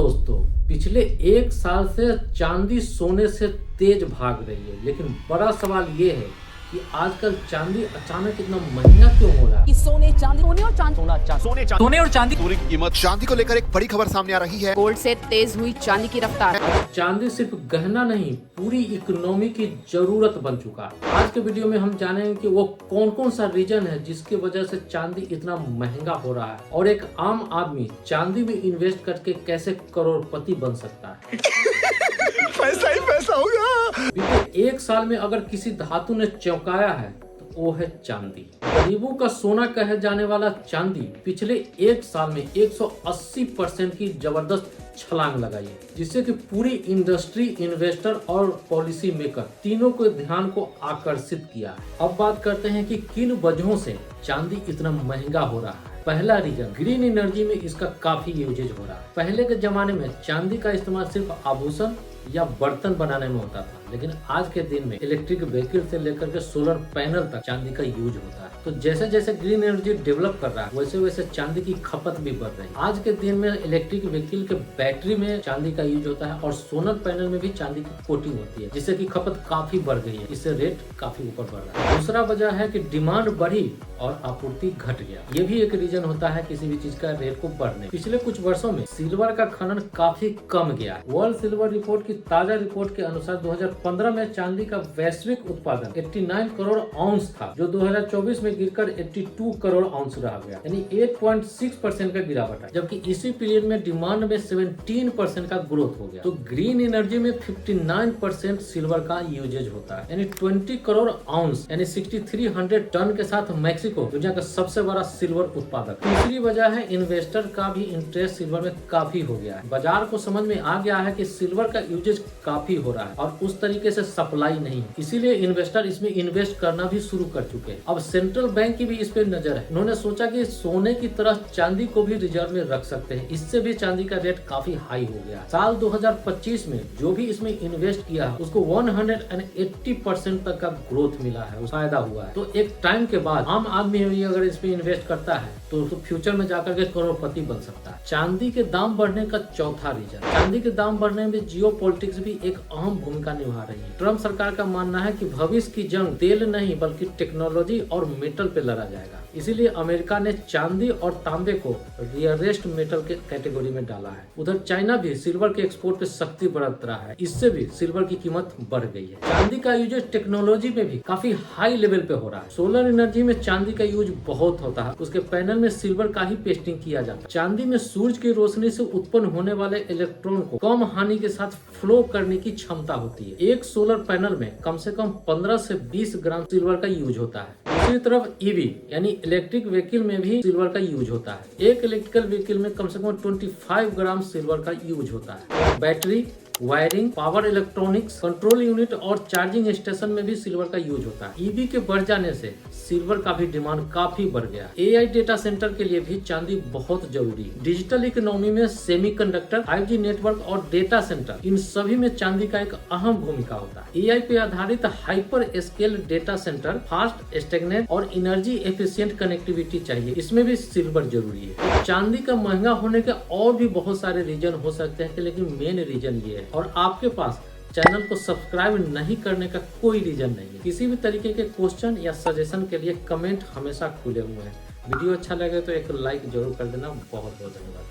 दोस्तों, पिछले एक साल से चांदी सोने से तेज भाग रही है, लेकिन बड़ा सवाल ये है कि आजकल चांदी अचानक इतना महंगा क्यों हो रहा है। कि सोने और चांदी पूरी कीमत। चांदी को लेकर एक बड़ी खबर सामने आ रही है। गोल्ड से तेज हुई चांदी की रफ्तार। चांदी सिर्फ गहना नहीं, पूरी इकोनॉमी की जरूरत बन चुका है। आज के वीडियो में हम जानेंगे कि वो कौन कौन सा रीजन है जिसकी वजह से चांदी इतना महंगा हो रहा है और एक आम आदमी चांदी में इन्वेस्ट करके कैसे करोड़पति बन सकता है। पैसा ही पैसा होगा। बीते एक साल में अगर किसी धातु ने चौंकाया है तो वो है चांदी। गरीबों का सोना कहे जाने वाला चांदी पिछले एक साल में 180% की जबरदस्त छलांग लगाई है, जिससे कि पूरी इंडस्ट्री, इन्वेस्टर और पॉलिसी मेकर तीनों को ध्यान को आकर्षित किया है। अब बात करते हैं कि किन वजहों से चांदी इतना महंगा हो रहा है। पहला रीजन, ग्रीन एनर्जी में इसका काफी यूजेज हो रहा है। पहले के जमाने में चांदी का इस्तेमाल सिर्फ आभूषण या बर्तन बनाने में होता था, लेकिन आज के दिन में इलेक्ट्रिक व्हीकल से लेकर के सोलर पैनल तक चांदी का यूज होता है। तो जैसे जैसे ग्रीन एनर्जी डेवलप कर रहा है, वैसे वैसे चांदी की खपत भी बढ़ रही है। आज के दिन में इलेक्ट्रिक व्हीकल के बैटरी में चांदी का यूज होता है और सोलर पैनल में भी चांदी की कोटिंग होती है, जिससे की खपत काफी बढ़ गई है। इससे रेट काफी ऊपर बढ़ रहा है। दूसरा वजह है कि डिमांड बढ़ी और आपूर्ति घट गया। ये भी एक रीजन होता है किसी भी चीज का रेट को बढ़ने। पिछले कुछ वर्षों में सिल्वर का खनन काफी कम गया है। वर्ल्ड सिल्वर रिपोर्ट की ताजा रिपोर्ट के अनुसार 2015 में चांदी का वैश्विक उत्पादन 89 करोड़ आउंस था, जो 2024 में गिरकर 82 करोड़ आउंस रह गया, यानी 8.6% का गिरावट है। जबकि इसी पीरियड में डिमांड में 17% का ग्रोथ हो गया। तो ग्रीन एनर्जी में 59% सिल्वर का यूजेज होता है, यानी 20 करोड़ आउंस यानी 6300 टन के साथ मैक्सिको दुनिया का सबसे बड़ा सिल्वर उत्पादक। तीसरी वजह है इन्वेस्टर का भी इंटरेस्ट सिल्वर में काफी हो गया है। बाजार को समझ में आ गया है कि सिल्वर का यूजेज काफी हो रहा है और उस तरीके से सप्लाई नहीं है, इसीलिए इन्वेस्टर इसमें इन्वेस्ट करना भी शुरू कर चुके हैं। अब सेंट्रल बैंक की भी इस पे नजर है। उन्होंने सोचा कि सोने की तरह चांदी को भी रिजर्व में रख सकते हैं, इससे भी चांदी का रेट काफी हाई हो गया। साल 2025 में जो भी इसमें इन्वेस्ट किया है उसको 180% तक का ग्रोथ मिला है, फायदा हुआ है। तो एक टाइम के बाद आम आदमी भी अगर इस पे इन्वेस्ट करता है तो फ्यूचर में जाकर के करोड़पति बन सकता है। चांदी के दाम बढ़ने का चौथा रीजन, चांदी के दाम बढ़ने में जियोपॉलिटिक्स भी एक अहम भूमिका निभा रही है। ट्रम्प सरकार का मानना है कि भविष्य की जंग तेल नहीं बल्कि टेक्नोलॉजी और मेटल पे लड़ा जाएगा। इसीलिए अमेरिका ने चांदी और तांबे को रेयरेस्ट मेटल के कैटेगरी में डाला है। उधर चाइना भी सिल्वर के एक्सपोर्ट पे सख्ती बरत रहा है, इससे भी सिल्वर की कीमत बढ़ गई है। चांदी का यूज टेक्नोलॉजी में भी काफी हाई लेवल पे हो रहा है। सोलर एनर्जी में चांदी का यूज बहुत होता है, उसके पैनल में सिल्वर का ही पेस्टिंग किया जाता है। चांदी में सूरज की रोशनी से उत्पन्न होने वाले इलेक्ट्रॉन को कम हानि के साथ फ्लो करने की क्षमता होती है। एक सोलर पैनल में कम से कम 15 से 20 ग्राम सिल्वर का यूज होता है। दूसरी तरफ ईवी यानी इलेक्ट्रिक व्हीकल में भी सिल्वर का यूज होता है। एक इलेक्ट्रिकल व्हीकल में कम से कम 25 ग्राम सिल्वर का यूज होता है। Battery, wiring, power electronics, control unit और चार्जिंग स्टेशन में भी सिल्वर का यूज होता है। ईवी के बढ़ जाने से सिल्वर का भी डिमांड काफी बढ़ गया। एआई डेटा सेंटर के लिए भी चांदी बहुत जरूरी है। डिजिटल इकोनॉमी में सेमीकंडक्टर, 5G नेटवर्क और डेटा सेंटर, इन सभी में चांदी का एक अहम भूमिका होता है। एआई पे आधारित hyper scale data centre, fast, stagnant और एनर्जी एफिशिएंट कनेक्टिविटी चाहिए, इसमें भी सिल्वर जरूरी है। चांदी का महंगा होने के और भी बहुत सारे रीजन हो सकते हैं, लेकिन मेन रीजन ये है। और आपके पास चैनल को सब्सक्राइब नहीं करने का कोई रीजन नहीं है। किसी भी तरीके के क्वेश्चन या सजेशन के लिए कमेंट हमेशा खुले हुए हैं। वीडियो अच्छा लगे तो एक लाइक जरूर कर देना। बहुत बहुत धन्यवाद।